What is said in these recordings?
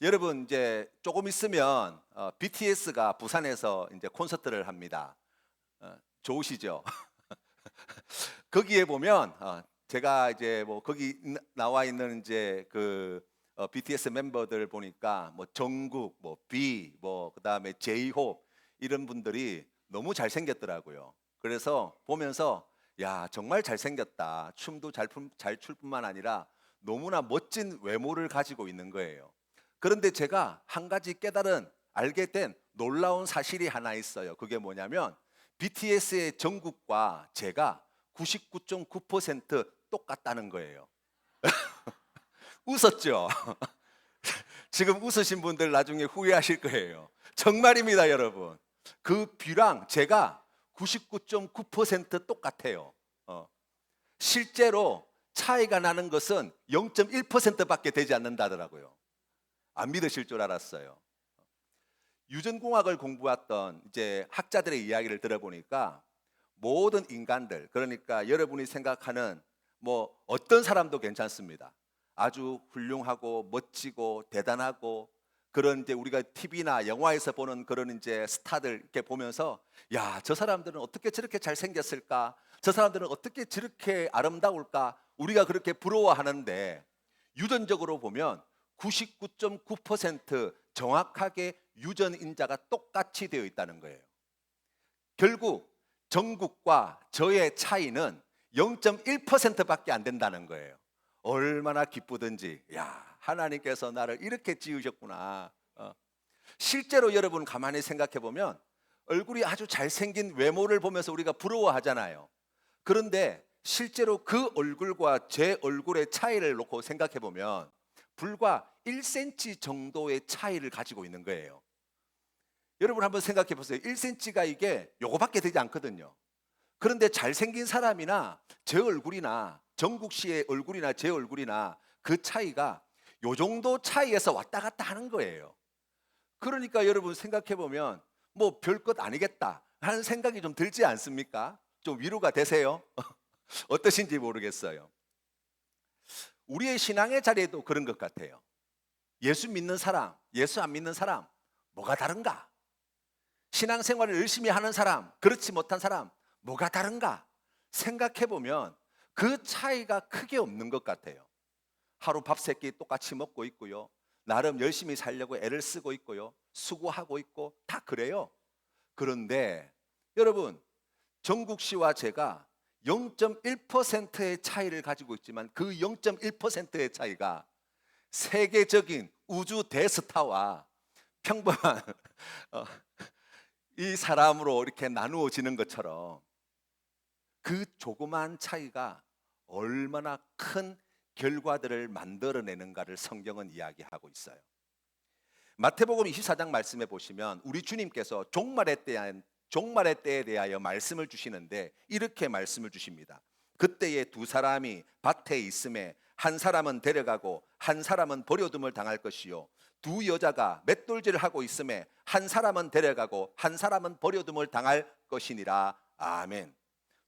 여러분 이제 조금 있으면 BTS가 부산에서 이제 콘서트를 합니다. 좋으시죠? 거기에 보면 제가 이제 뭐 거기 나와 있는 이제 그 BTS 멤버들 보니까 뭐 정국, 뭐 B, 뭐 그다음에 제이홉 이런 분들이 너무 잘 생겼더라고요. 그래서 보면서 야, 정말 잘 생겼다. 춤도 잘 출 뿐만 아니라 너무나 멋진 외모를 가지고 있는 거예요. 그런데 제가 한 가지 알게 된 놀라운 사실이 하나 있어요. 그게 뭐냐면 BTS의 정국과 제가 99.9% 똑같다는 거예요. 웃었죠? 지금 웃으신 분들 나중에 후회하실 거예요. 정말입니다, 여러분. 그 뷰랑 제가 99.9% 똑같아요. 실제로 차이가 나는 것은 0.1%밖에 되지 않는다더라고요. 안 믿으실 줄 알았어요. 유전공학을 공부했던 이제 학자들의 이야기를 들어보니까 모든 인간들, 그러니까 여러분이 생각하는 뭐 어떤 사람도 괜찮습니다. 아주 훌륭하고 멋지고 대단하고 그런 이제 우리가 TV나 영화에서 보는 그런 이제 스타들 이렇게 보면서 야, 저 사람들은 어떻게 저렇게 잘생겼을까? 저 사람들은 어떻게 저렇게 아름다울까? 우리가 그렇게 부러워하는데 유전적으로 보면 99.9% 정확하게 유전인자가 똑같이 되어 있다는 거예요. 결국 정국과 저의 차이는 0.1%밖에 안 된다는 거예요. 얼마나 기쁘든지, 야, 하나님께서 나를 이렇게 지으셨구나. 실제로 여러분 가만히 생각해 보면 얼굴이 아주 잘생긴 외모를 보면서 우리가 부러워하잖아요. 그런데 실제로 그 얼굴과 제 얼굴의 차이를 놓고 생각해 보면 불과 1cm 정도의 차이를 가지고 있는 거예요. 여러분 한번 생각해 보세요. 1cm가 이게 요거밖에 되지 않거든요. 그런데 잘생긴 사람이나 제 얼굴이나 정국 씨의 얼굴이나 제 얼굴이나 그 차이가 요 정도 차이에서 왔다 갔다 하는 거예요. 그러니까 여러분 생각해 보면 뭐 별것 아니겠다 하는 생각이 좀 들지 않습니까? 좀 위로가 되세요? 어떠신지 모르겠어요. 우리의 신앙의 자리에도 그런 것 같아요. 예수 믿는 사람, 예수 안 믿는 사람, 뭐가 다른가? 신앙생활을 열심히 하는 사람, 그렇지 못한 사람, 뭐가 다른가? 생각해 보면 그 차이가 크게 없는 것 같아요. 하루 밥 세 끼 똑같이 먹고 있고요. 나름 열심히 살려고 애를 쓰고 있고요. 수고하고 있고 다 그래요. 그런데 여러분, 정국 씨와 제가 0.1%의 차이를 가지고 있지만 그 0.1%의 차이가 세계적인 우주 대스타와 평범한 어, 이 사람으로 이렇게 나누어지는 것처럼 그 조그만 차이가 얼마나 큰 결과들을 만들어내는가를 성경은 이야기하고 있어요. 마태복음 24장 말씀에 보시면 우리 주님께서 종말의 때에 대하여 말씀을 주시는데 이렇게 말씀을 주십니다. 그때에 두 사람이 밭에 있음에 한 사람은 데려가고 한 사람은 버려둠을 당할 것이요 두 여자가 맷돌질을 하고 있음에 한 사람은 데려가고 한 사람은 버려둠을 당할 것이니라. 아멘.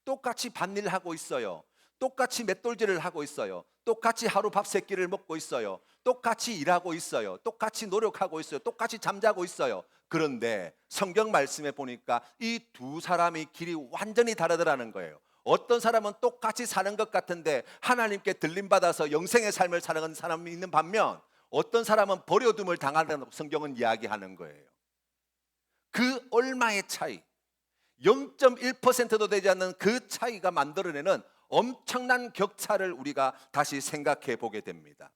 똑같이 밭일을 하고 있어요. 똑같이 맷돌질을 하고 있어요. 똑같이 하루 밥 세 끼를 먹고 있어요. 똑같이 일하고 있어요. 똑같이 노력하고 있어요. 똑같이 잠자고 있어요. 그런데 성경 말씀에 보니까 이 두 사람의 길이 완전히 다르더라는 거예요. 어떤 사람은 똑같이 사는 것 같은데 하나님께 들림받아서 영생의 삶을 사는 사람이 있는 반면 어떤 사람은 버려둠을 당한다는 성경은 이야기하는 거예요. 그 얼마의 차이, 0.1%도 되지 않는 그 차이가 만들어내는 엄청난 격차를 우리가 다시 생각해 보게 됩니다.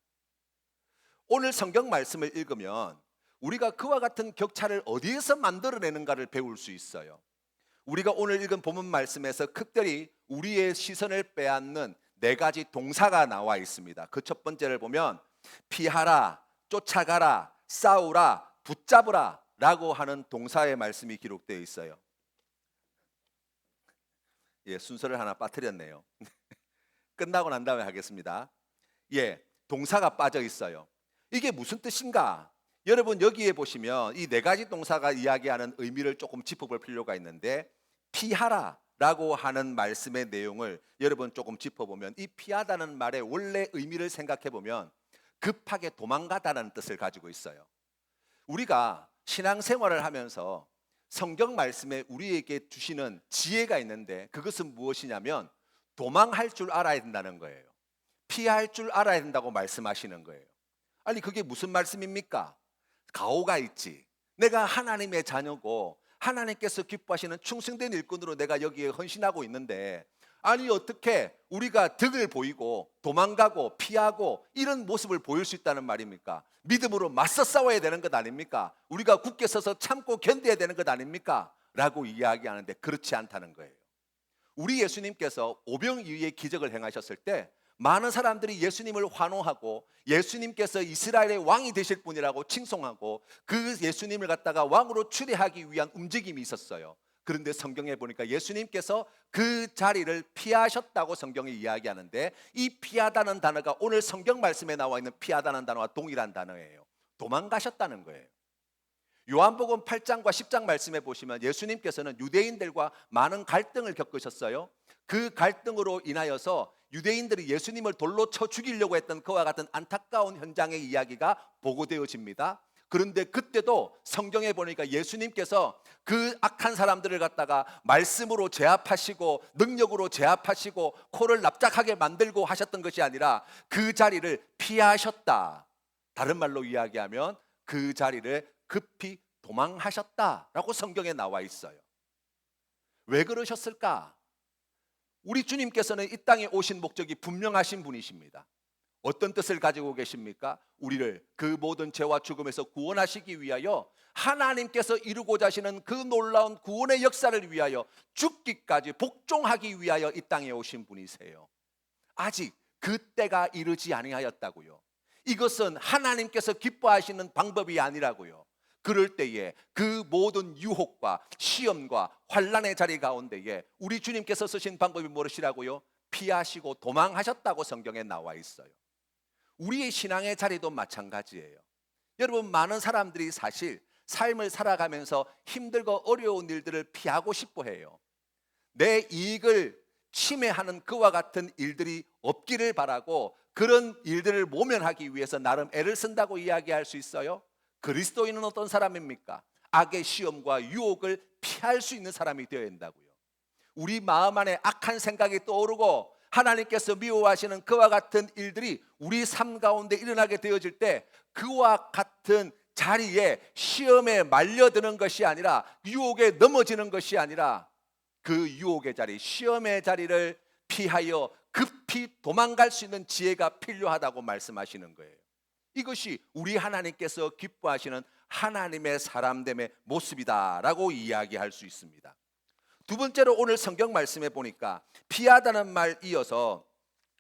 오늘 성경 말씀을 읽으면 우리가 그와 같은 격차를 어디에서 만들어내는가를 배울 수 있어요. 우리가 오늘 읽은 본문 말씀에서 특별히 우리의 시선을 빼앗는 네 가지 동사가 나와 있습니다. 그 첫 번째를 보면 피하라, 쫓아가라, 싸우라, 붙잡으라 라고 하는 동사의 말씀이 기록되어 있어요. 예, 순서를 하나 빠뜨렸네요. 끝나고 난 다음에 하겠습니다. 예, 동사가 빠져 있어요. 이게 무슨 뜻인가? 여러분 여기에 보시면 이 네 가지 동사가 이야기하는 의미를 조금 짚어볼 필요가 있는데 피하라 라고 하는 말씀의 내용을 여러분 조금 짚어보면 이 피하다는 말의 원래 의미를 생각해 보면 급하게 도망가다는 뜻을 가지고 있어요. 우리가 신앙생활을 하면서 성경 말씀에 우리에게 주시는 지혜가 있는데 그것은 무엇이냐면 도망할 줄 알아야 된다는 거예요. 피할 줄 알아야 된다고 말씀하시는 거예요. 아니 그게 무슨 말씀입니까? 가오가 있지. 내가 하나님의 자녀고 하나님께서 기뻐하시는 충성된 일꾼으로 내가 여기에 헌신하고 있는데 아니 어떻게 우리가 덕을 보이고 도망가고 피하고 이런 모습을 보일 수 있다는 말입니까? 믿음으로 맞서 싸워야 되는 것 아닙니까? 우리가 굳게 서서 참고 견뎌야 되는 것 아닙니까? 라고 이야기하는데 그렇지 않다는 거예요. 우리 예수님께서 오병이어의 기적을 행하셨을 때 많은 사람들이 예수님을 환호하고 예수님께서 이스라엘의 왕이 되실 분이라고 칭송하고 그 예수님을 갖다가 왕으로 추대하기 위한 움직임이 있었어요. 그런데 성경에 보니까 예수님께서 그 자리를 피하셨다고 성경이 이야기하는데 이 피하다는 단어가 오늘 성경 말씀에 나와 있는 피하다는 단어와 동일한 단어예요. 도망가셨다는 거예요. 요한복음 8장과 10장 말씀에 보시면 예수님께서는 유대인들과 많은 갈등을 겪으셨어요. 그 갈등으로 인하여서 유대인들이 예수님을 돌로 쳐 죽이려고 했던 그와 같은 안타까운 현장의 이야기가 보고되어집니다. 그런데 그때도 성경에 보니까 예수님께서 그 악한 사람들을 갖다가 말씀으로 제압하시고 능력으로 제압하시고 코를 납작하게 만들고 하셨던 것이 아니라 그 자리를 피하셨다. 다른 말로 이야기하면 그 자리를 급히 도망하셨다라고 성경에 나와 있어요. 왜 그러셨을까? 우리 주님께서는 이 땅에 오신 목적이 분명하신 분이십니다. 어떤 뜻을 가지고 계십니까? 우리를 그 모든 죄와 죽음에서 구원하시기 위하여 하나님께서 이루고자 하시는 그 놀라운 구원의 역사를 위하여 죽기까지 복종하기 위하여 이 땅에 오신 분이세요. 아직 그 때가 이르지 아니하였다고요. 이것은 하나님께서 기뻐하시는 방법이 아니라고요. 그럴 때에 그 모든 유혹과 시험과 환난의 자리 가운데에 우리 주님께서 쓰신 방법이 무엇이라고요? 피하시고 도망하셨다고 성경에 나와 있어요. 우리의 신앙의 자리도 마찬가지예요. 여러분 많은 사람들이 사실 삶을 살아가면서 힘들고 어려운 일들을 피하고 싶어 해요. 내 이익을 침해하는 그와 같은 일들이 없기를 바라고 그런 일들을 모면하기 위해서 나름 애를 쓴다고 이야기할 수 있어요. 그리스도인은 어떤 사람입니까? 악의 시험과 유혹을 피할 수 있는 사람이 되어야 한다고요. 우리 마음 안에 악한 생각이 떠오르고 하나님께서 미워하시는 그와 같은 일들이 우리 삶 가운데 일어나게 되어질 때 그와 같은 자리에 시험에 말려드는 것이 아니라 유혹에 넘어지는 것이 아니라 그 유혹의 자리, 시험의 자리를 피하여 급히 도망갈 수 있는 지혜가 필요하다고 말씀하시는 거예요. 이것이 우리 하나님께서 기뻐하시는 하나님의 사람됨의 모습이다라고 이야기할 수 있습니다. 두 번째로 오늘 성경 말씀에 보니까 피하다는 말 이어서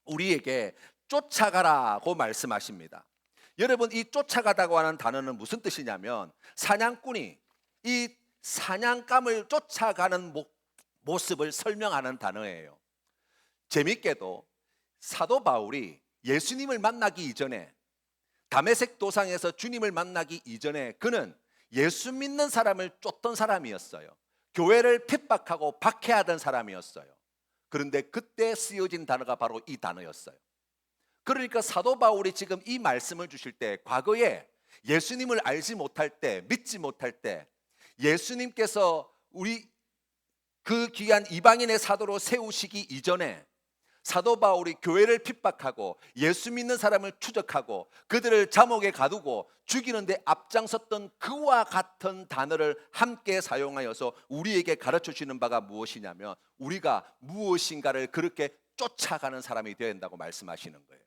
우리에게 쫓아가라고 말씀하십니다. 여러분 이 쫓아가다고 하는 단어는 무슨 뜻이냐면 사냥꾼이 이 사냥감을 쫓아가는 모습을 설명하는 단어예요. 재밌게도 사도 바울이 예수님을 만나기 이전에 다메섹 도상에서 주님을 만나기 이전에 그는 예수 믿는 사람을 쫓던 사람이었어요. 교회를 핍박하고 박해하던 사람이었어요. 그런데 그때 쓰여진 단어가 바로 이 단어였어요. 그러니까 사도 바울이 지금 이 말씀을 주실 때 과거에 예수님을 알지 못할 때 믿지 못할 때 예수님께서 우리 그 귀한 이방인의 사도로 세우시기 이전에 사도 바울이 교회를 핍박하고 예수 믿는 사람을 추적하고 그들을 감옥에 가두고 죽이는데 앞장섰던 그와 같은 단어를 함께 사용하여서 우리에게 가르쳐 주시는 바가 무엇이냐면 우리가 무엇인가를 그렇게 쫓아가는 사람이 되어야 한다고 말씀하시는 거예요.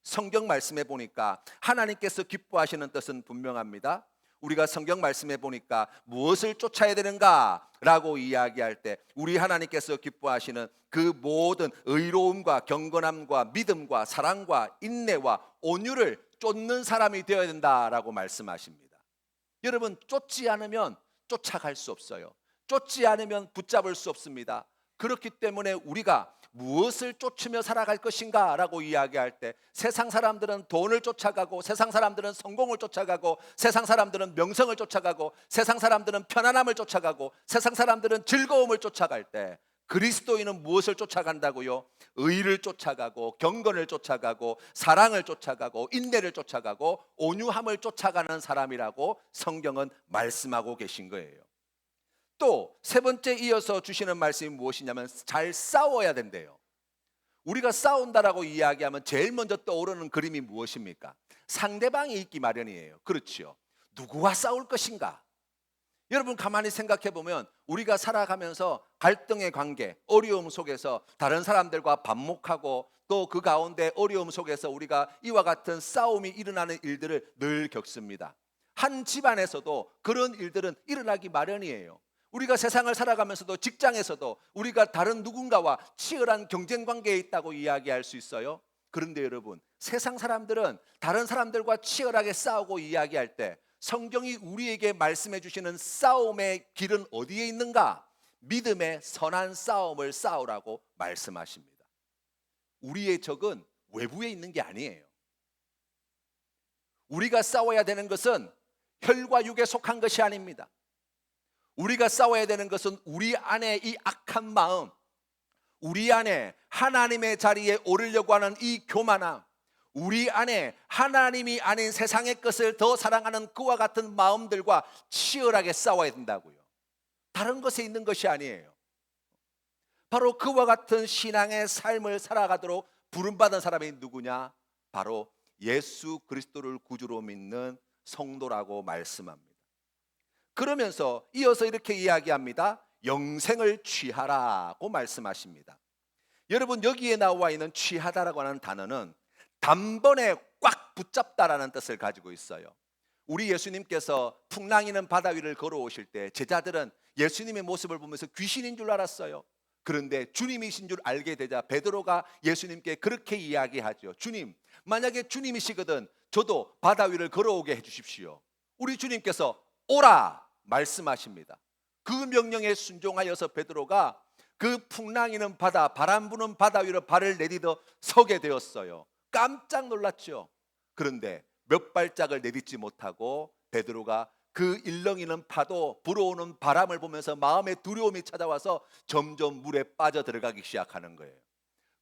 성경 말씀에 보니까 하나님께서 기뻐하시는 뜻은 분명합니다. 우리가 성경 말씀에 보니까 무엇을 쫓아야 되는가 라고 이야기할 때 우리 하나님께서 기뻐하시는 그 모든 의로움과 경건함과 믿음과 사랑과 인내와 온유를 쫓는 사람이 되어야 된다라고 말씀하십니다. 여러분 쫓지 않으면 쫓아갈 수 없어요. 쫓지 않으면 붙잡을 수 없습니다. 그렇기 때문에 우리가 무엇을 쫓으며 살아갈 것인가 라고 이야기할 때 세상 사람들은 돈을 쫓아가고 세상 사람들은 성공을 쫓아가고 세상 사람들은 명성을 쫓아가고 세상 사람들은 편안함을 쫓아가고 세상 사람들은 즐거움을 쫓아갈 때 그리스도인은 무엇을 쫓아간다고요? 의를 쫓아가고 경건을 쫓아가고 사랑을 쫓아가고 인내를 쫓아가고 온유함을 쫓아가는 사람이라고 성경은 말씀하고 계신 거예요. 또 세 번째 이어서 주시는 말씀이 무엇이냐면 잘 싸워야 된대요. 우리가 싸운다라고 이야기하면 제일 먼저 떠오르는 그림이 무엇입니까? 상대방이 있기 마련이에요. 그렇죠. 누구와 싸울 것인가? 여러분 가만히 생각해 보면 우리가 살아가면서 갈등의 관계, 어려움 속에서 다른 사람들과 반목하고 또 그 가운데 어려움 속에서 우리가 이와 같은 싸움이 일어나는 일들을 늘 겪습니다. 한 집안에서도 그런 일들은 일어나기 마련이에요. 우리가 세상을 살아가면서도 직장에서도 우리가 다른 누군가와 치열한 경쟁 관계에 있다고 이야기할 수 있어요. 그런데 여러분, 세상 사람들은 다른 사람들과 치열하게 싸우고 이야기할 때 성경이 우리에게 말씀해 주시는 싸움의 길은 어디에 있는가? 믿음의 선한 싸움을 싸우라고 말씀하십니다. 우리의 적은 외부에 있는 게 아니에요. 우리가 싸워야 되는 것은 혈과 육에 속한 것이 아닙니다. 우리가 싸워야 되는 것은 우리 안에 이 악한 마음, 우리 안에 하나님의 자리에 오르려고 하는 이 교만함, 우리 안에 하나님이 아닌 세상의 것을 더 사랑하는 그와 같은 마음들과 치열하게 싸워야 된다고요. 다른 것에 있는 것이 아니에요. 바로 그와 같은 신앙의 삶을 살아가도록 부름받은 사람이 누구냐? 바로 예수 그리스도를 구주로 믿는 성도라고 말씀합니다. 그러면서 이어서 이렇게 이야기합니다. 영생을 취하라고 말씀하십니다. 여러분 여기에 나와 있는 취하다라고 하는 단어는 단번에 꽉 붙잡다라는 뜻을 가지고 있어요. 우리 예수님께서 풍랑이는 바다 위를 걸어오실 때 제자들은 예수님의 모습을 보면서 귀신인 줄 알았어요. 그런데 주님이신 줄 알게 되자 베드로가 예수님께 그렇게 이야기하죠. 주님, 만약에 주님이시거든 저도 바다 위를 걸어오게 해주십시오. 우리 주님께서 오라 말씀하십니다. 그 명령에 순종하여서 베드로가 그 풍랑이는 바다, 바람 부는 바다 위로 발을 내디뎌 서게 되었어요. 깜짝 놀랐죠. 그런데 몇 발짝을 내딛지 못하고 베드로가 그 일렁이는 파도, 불어오는 바람을 보면서 마음의 두려움이 찾아와서 점점 물에 빠져 들어가기 시작하는 거예요.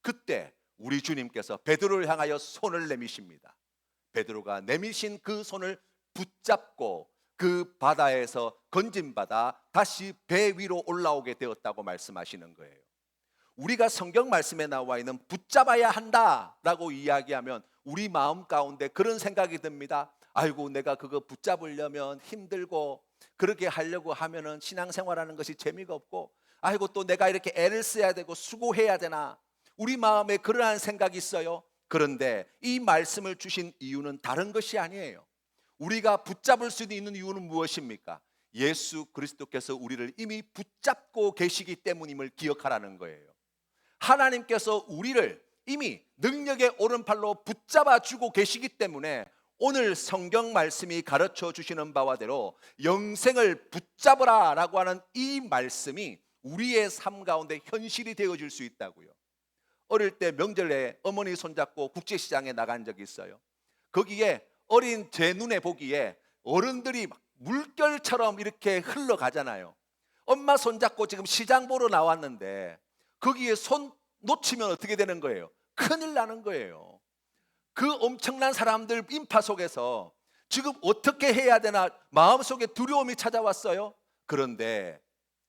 그때 우리 주님께서 베드로를 향하여 손을 내미십니다. 베드로가 내미신 그 손을 붙잡고 그 바다에서 건진받아 다시 배 위로 올라오게 되었다고 말씀하시는 거예요. 우리가 성경 말씀에 나와 있는 붙잡아야 한다라고 이야기하면 우리 마음 가운데 그런 생각이 듭니다. 아이고 내가 그거 붙잡으려면 힘들고 그렇게 하려고 하면은 신앙생활하는 것이 재미가 없고 아이고 또 내가 이렇게 애를 써야 되고 수고해야 되나. 우리 마음에 그러한 생각이 있어요. 그런데 이 말씀을 주신 이유는 다른 것이 아니에요. 우리가 붙잡을 수 있는 이유는 무엇입니까? 예수 그리스도께서 우리를 이미 붙잡고 계시기 때문임을 기억하라는 거예요. 하나님께서 우리를 이미 능력의 오른팔로 붙잡아 주고 계시기 때문에 오늘 성경 말씀이 가르쳐 주시는 바와대로 영생을 붙잡으라 라고 하는 이 말씀이 우리의 삶 가운데 현실이 되어질 수 있다고요. 어릴 때 명절에 어머니 손잡고 국제시장에 나간 적이 있어요. 거기에 어린 제 눈에 보기에 어른들이 막 물결처럼 이렇게 흘러가잖아요. 엄마 손잡고 지금 시장 보러 나왔는데 거기에 손 놓치면 어떻게 되는 거예요? 큰일 나는 거예요. 그 엄청난 사람들 인파 속에서 지금 어떻게 해야 되나 마음속에 두려움이 찾아왔어요. 그런데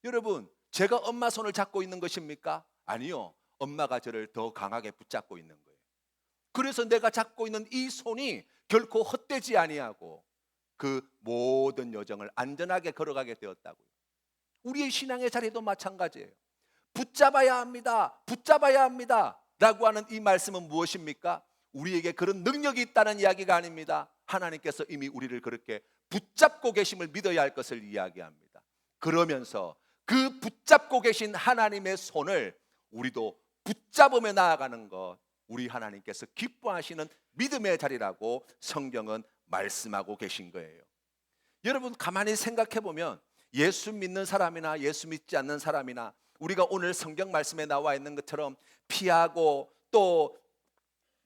여러분 제가 엄마 손을 잡고 있는 것입니까? 아니요. 엄마가 저를 더 강하게 붙잡고 있는 거예요. 그래서 내가 잡고 있는 이 손이 결코 헛되지 아니하고 그 모든 여정을 안전하게 걸어가게 되었다고요. 우리의 신앙의 자리도 마찬가지예요. 붙잡아야 합니다. 붙잡아야 합니다. 라고 하는 이 말씀은 무엇입니까? 우리에게 그런 능력이 있다는 이야기가 아닙니다. 하나님께서 이미 우리를 그렇게 붙잡고 계심을 믿어야 할 것을 이야기합니다. 그러면서 그 붙잡고 계신 하나님의 손을 우리도 붙잡으며 나아가는 것, 우리 하나님께서 기뻐하시는 믿음의 자리라고 성경은 말씀하고 계신 거예요. 여러분 가만히 생각해 보면 예수 믿는 사람이나 예수 믿지 않는 사람이나 우리가 오늘 성경 말씀에 나와 있는 것처럼 피하고 또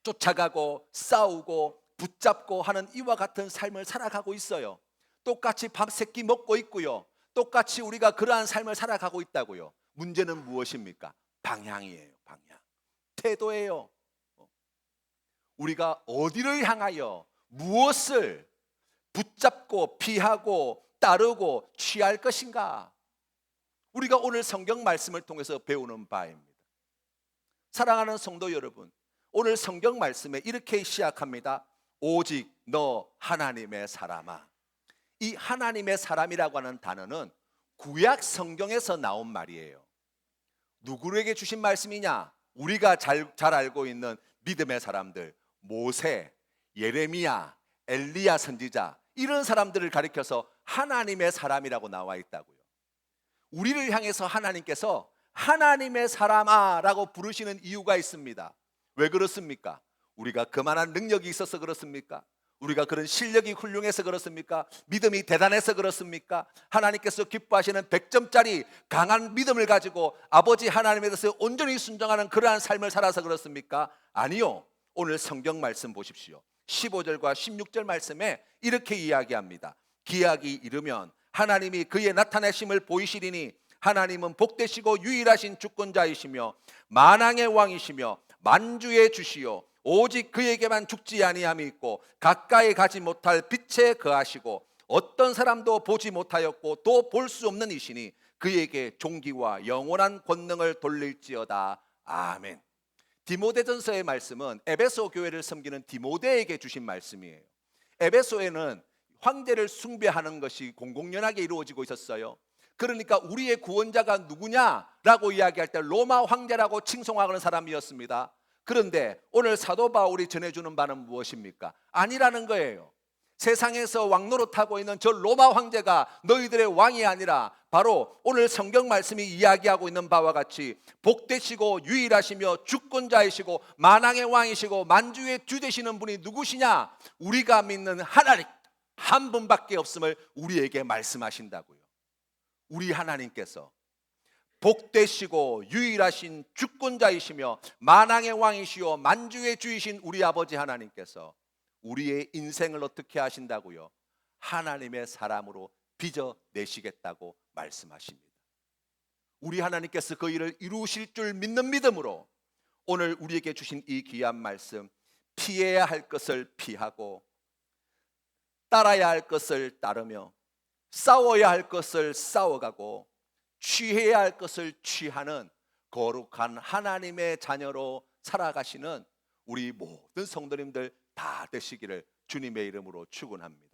쫓아가고 싸우고 붙잡고 하는 이와 같은 삶을 살아가고 있어요. 똑같이 밥 세끼 먹고 있고요. 똑같이 우리가 그러한 삶을 살아가고 있다고요. 문제는 무엇입니까? 방향이에요. 방향. 태도예요. 우리가 어디를 향하여 무엇을 붙잡고 피하고 따르고 취할 것인가? 우리가 오늘 성경 말씀을 통해서 배우는 바입니다. 사랑하는 성도 여러분, 오늘 성경 말씀에 이렇게 시작합니다. 오직 너 하나님의 사람아. 이 하나님의 사람이라고 하는 단어는 구약 성경에서 나온 말이에요. 누구에게 주신 말씀이냐? 우리가 잘 알고 있는 믿음의 사람들, 모세, 예레미야, 엘리야 선지자, 이런 사람들을 가리켜서 하나님의 사람이라고 나와 있다고요. 우리를 향해서 하나님께서 하나님의 사람아 라고 부르시는 이유가 있습니다. 왜 그렇습니까? 우리가 그만한 능력이 있어서 그렇습니까? 우리가 그런 실력이 훌륭해서 그렇습니까? 믿음이 대단해서 그렇습니까? 하나님께서 기뻐하시는 100점짜리 강한 믿음을 가지고 아버지 하나님에 대해서 온전히 순종하는 그러한 삶을 살아서 그렇습니까? 아니요. 오늘 성경 말씀 보십시오. 15절과 16절 말씀에 이렇게 이야기합니다. 기약이 이르면 하나님이 그의 나타내심을 보이시리니 하나님은 복되시고 유일하신 주권자이시며 만왕의 왕이시며 만주의 주시요 오직 그에게만 죽지 아니함이 있고 가까이 가지 못할 빛에 거하시고 어떤 사람도 보지 못하였고 또 볼 수 없는 이시니 그에게 존귀와 영원한 권능을 돌릴지어다. 아멘. 디모데전서의 말씀은 에베소 교회를 섬기는 디모데에게 주신 말씀이에요. 에베소에는 황제를 숭배하는 것이 공공연하게 이루어지고 있었어요. 그러니까 우리의 구원자가 누구냐라고 이야기할 때 로마 황제라고 칭송하는 사람이었습니다. 그런데 오늘 사도 바울이 전해주는 바는 무엇입니까? 아니라는 거예요. 세상에서 왕노릇하고 있는 저 로마 황제가 너희들의 왕이 아니라 바로 오늘 성경 말씀이 이야기하고 있는 바와 같이 복되시고 유일하시며 주권자이시고 만왕의 왕이시고 만주의 주 되시는 분이 누구시냐? 우리가 믿는 하나님 한 분밖에 없음을 우리에게 말씀하신다고요. 우리 하나님께서 복되시고 유일하신 주권자이시며 만왕의 왕이시요 만주의 주이신 우리 아버지 하나님께서 우리의 인생을 어떻게 하신다고요? 하나님의 사람으로 빚어내시겠다고 말씀하십니다. 우리 하나님께서 그 일을 이루실 줄 믿는 믿음으로 오늘 우리에게 주신 이 귀한 말씀, 피해야 할 것을 피하고 따라야 할 것을 따르며 싸워야 할 것을 싸워가고 취해야 할 것을 취하는 거룩한 하나님의 자녀로 살아가시는 우리 모든 성도님들 다 되시기를 주님의 이름으로 축원합니다.